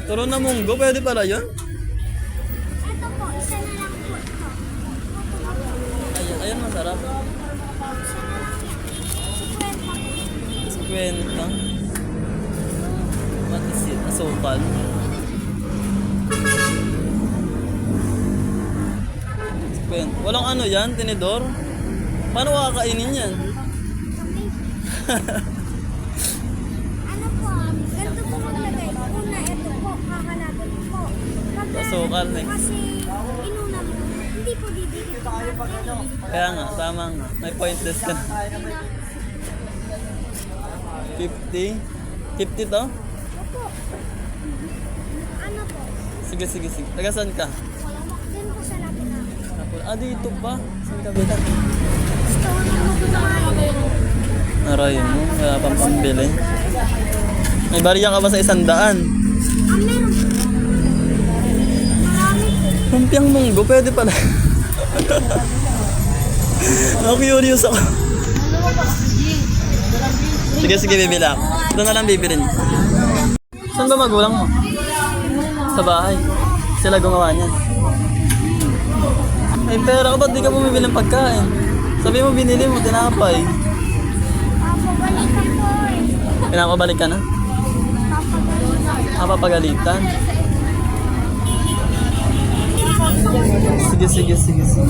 Turon na munggo, pwede pala yun? Ito po, isa na lang po ito. Ayan, ayan masarap. Isa na lang yan. 50 po. 50. What is it? Asukal? Walang ano yan, tinidor? Paano kakainin yan? Ano po, ganito po maglagay. Una, ito po, kakalagay po. Pagka, Asukal eh. kasi inuna mo, hindi po didikit po natin. Kaya nga, tama nga. May pointless ka. 50? 50 to? Opo. Ano po? Sige, sige, sige. Taga saan ka? Din po sa Laguna. Ah, dito pa. Saan ka ba? Gusto ko na magkumain. Aray mo, wala pang pambili. May bariya ka ba sa 100? Ah, meron po. Marami po. Lumpiang munggo, pwede pala. Curious ako. Sige, sige, bibili ako. Ito na lang bibilin. Saan ba magulang mo? Sa bahay. Sila gumawa niyan. May pera ka, ba't di ka bumibili ng pagkain? Sabi mo, binili mo, tinapay. Papabalikan po eh. Pinapabalik ka na? Papabalikan. Papagalitan? Sige, sige, sige, sige.